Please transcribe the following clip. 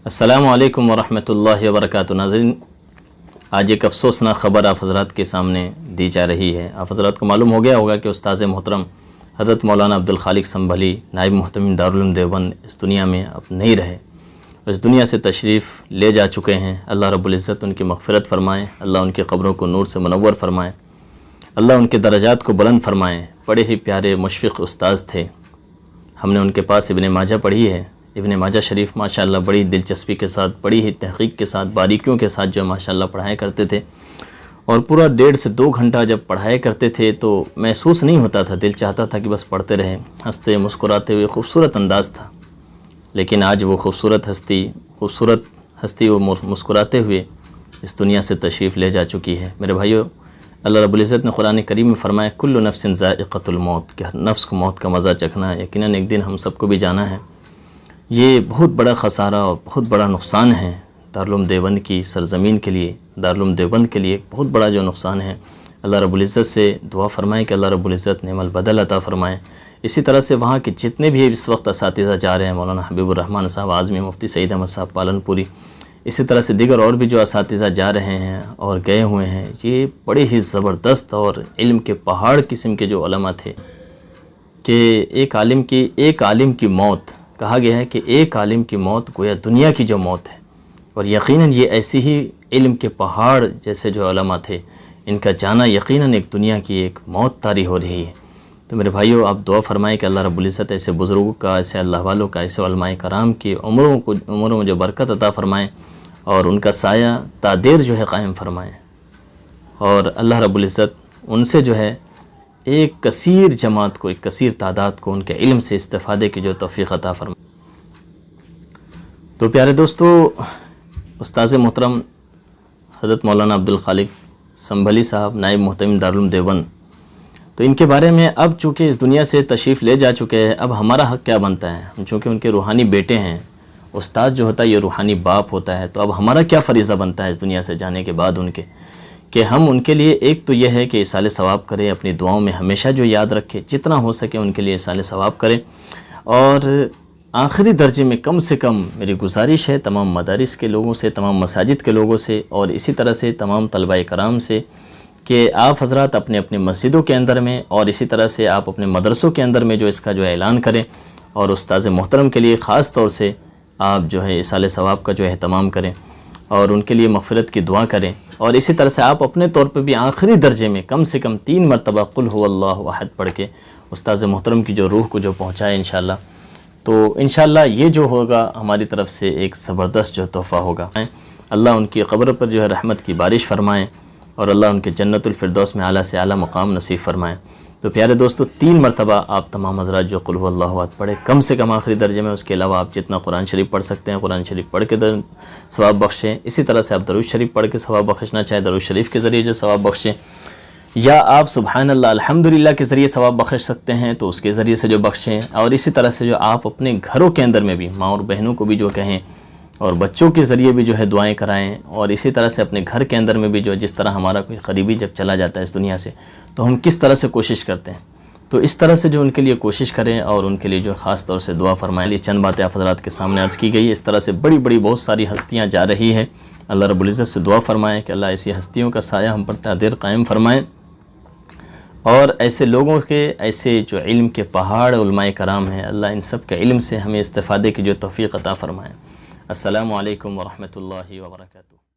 السلام علیکم ورحمۃ اللہ وبرکاتہ۔ ناظرین، آج ایک افسوسناک خبر آپ حضرات کے سامنے دی جا رہی ہے۔ آپ حضرات کو معلوم ہو گیا ہوگا کہ استاذ محترم حضرت مولانا عبدالخالق سنبھلی نائب محتمم دارالعلوم دیوبند اس دنیا میں اب نہیں رہے، اس دنیا سے تشریف لے جا چکے ہیں۔ اللہ رب العزت ان کی مغفرت فرمائے، اللہ ان کی قبروں کو نور سے منور فرمائے، اللہ ان کے درجات کو بلند فرمائے۔ بڑے ہی پیارے مشفق استاذ تھے۔ ہم نے ان کے پاس ابن ماجہ پڑھی ہے۔ ابن ماجہ شریف ماشاءاللہ بڑی دلچسپی کے ساتھ، بڑی ہی تحقیق کے ساتھ، باریکیوں کے ساتھ جو ماشاءاللہ پڑھایا کرتے تھے، اور پورا 1.5 سے 2 گھنٹہ جب پڑھایا کرتے تھے تو محسوس نہیں ہوتا تھا، دل چاہتا تھا کہ بس پڑھتے رہیں۔ ہنستے مسکراتے ہوئے خوبصورت انداز تھا، لیکن آج وہ خوبصورت ہستی وہ مسکراتے ہوئے اس دنیا سے تشریف لے جا چکی ہے۔ میرے بھائیو، اللہ رب العزت نے قرآن کریم میں فرمایا کل نفس ذائقۃ الموت، کہ ہر نفس کو موت کا مزہ چکھنا ہے، یقیناً ایک دن ہم سب کو بھی جانا ہے۔ یہ بہت بڑا خسارہ اور بہت بڑا نقصان ہے دارالعلوم دیوبند کی سرزمین کے لیے، دارالعلوم دیوبند کے لیے بہت بڑا جو نقصان ہے۔ اللہ رب العزت سے دعا فرمائے کہ اللہ رب العزت نعم البدل عطا فرمائے۔ اسی طرح سے وہاں کے جتنے بھی اس وقت اساتذہ جا رہے ہیں، مولانا حبیب الرحمن صاحب اعظمی، مفتی سعید احمد صاحب پالن پوری، اسی طرح سے دیگر اور بھی جو اساتذہ جا رہے ہیں اور گئے ہوئے ہیں، یہ بڑے ہی زبردست اور علم کے پہاڑ قسم کے جو علماء تھے کہ ایک عالم کی موت، کہا گیا ہے کہ ایک عالم کی موت گویا دنیا کی جو موت ہے، اور یقیناً یہ ایسی ہی علم کے پہاڑ جیسے جو علماء تھے، ان کا جانا یقیناً ایک دنیا کی ایک موت طاری ہو رہی ہے۔ تو میرے بھائیو، آپ دعا فرمائیں کہ اللہ رب العزت ایسے بزرگوں کا، ایسے اللہ والوں کا، ایسے علماء کرام کی عمروں میں جو برکت عطا فرمائیں، اور ان کا سایہ تا دیر جو ہے قائم فرمائیں، اور اللہ رب العزت ان سے جو ہے ایک کثیر جماعت کو، ایک کثیر تعداد کو ان کے علم سے استفادے کی جو توفیق عطا فرمائے۔ تو پیارے دوستو، استاذ محترم حضرت مولانا عبدالخالق سنبھلی صاحب نائب محتمم دارالعلوم دیوبند، تو ان کے بارے میں اب چونکہ اس دنیا سے تشریف لے جا چکے ہیں، اب ہمارا حق کیا بنتا ہے؟ ہم چونکہ ان کے روحانی بیٹے ہیں، استاد جو ہوتا ہے یہ روحانی باپ ہوتا ہے، تو اب ہمارا کیا فریضہ بنتا ہے اس دنیا سے جانے کے بعد ان کے، کہ ہم ان کے لیے ایک تو یہ ہے کہ اصال ثواب کریں، اپنی دعاؤں میں ہمیشہ جو یاد رکھیں، جتنا ہو سکے ان کے لیے اصال ثواب کریں، اور آخری درجے میں کم سے کم میری گزارش ہے تمام مدارس کے لوگوں سے، تمام مساجد کے لوگوں سے، اور اسی طرح سے تمام طلباء کرام سے، کہ آپ حضرات اپنے اپنے مسجدوں کے اندر میں، اور اسی طرح سے آپ اپنے مدرسوں کے اندر میں جو اس کا جو اعلان کریں، اور استاذ محترم کے لیے خاص طور سے آپ جو ہے اصال ثواب کا جو اہتمام کریں، اور ان کے لیے مغفرت کی دعا کریں، اور اسی طرح سے آپ اپنے طور پہ بھی آخری درجے میں کم سے کم 3 مرتبہ قل هو اللہ احد پڑھ کے استاذ محترم کی جو روح کو جو پہنچائے انشاءاللہ، تو انشاءاللہ یہ جو ہوگا ہماری طرف سے ایک زبردست جو تحفہ ہوگا۔ اللہ ان کی قبر پر جو ہے رحمت کی بارش فرمائیں، اور اللہ ان کے جنت الفردوس میں اعلیٰ سے اعلیٰ مقام نصیب فرمائیں۔ تو پیارے دوستو، 3 مرتبہ آپ تمام حضرات جو قل هو اللہ احد پڑھیں، کم سے کم آخری درجے میں، اس کے علاوہ آپ جتنا قرآن شریف پڑھ سکتے ہیں قرآن شریف پڑھ کے ثواب بخشیں، اسی طرح سے آپ درود شریف پڑھ کے ثواب بخشنا چاہے درود شریف کے ذریعے جو ثواب بخشیں، یا آپ سبحان اللہ الحمدللہ کے ذریعے ثواب بخش سکتے ہیں تو اس کے ذریعے سے جو بخشیں، اور اسی طرح سے جو آپ اپنے گھروں کے اندر میں بھی ماں اور بہنوں کو بھی جو کہیں، اور بچوں کے ذریعے بھی جو ہے دعائیں کرائیں، اور اسی طرح سے اپنے گھر کے اندر میں بھی جو جس طرح ہمارا کوئی قریبی جب چلا جاتا ہے اس دنیا سے تو ہم کس طرح سے کوشش کرتے ہیں، تو اس طرح سے جو ان کے لیے کوشش کریں، اور ان کے لیے جو خاص طور سے دعا فرمائیں۔ یہ چند باتیں آپ حضرات کے سامنے عرض کی گئی۔ اس طرح سے بڑی بڑی بہت ساری ہستیاں جا رہی ہیں، اللہ رب العزت سے دعا فرمائیں کہ اللہ ایسی ہستیوں کا سایہ ہم پر تا دیر قائم فرمائیں، اور ایسے لوگوں کے، ایسے جو علم کے پہاڑ علماء کرام ہیں، اللہ ان سب کے علم سے ہمیں استفادے کی جو توفیق عطا فرمائیں۔ السلام علیکم ورحمۃ اللہ وبرکاتہ۔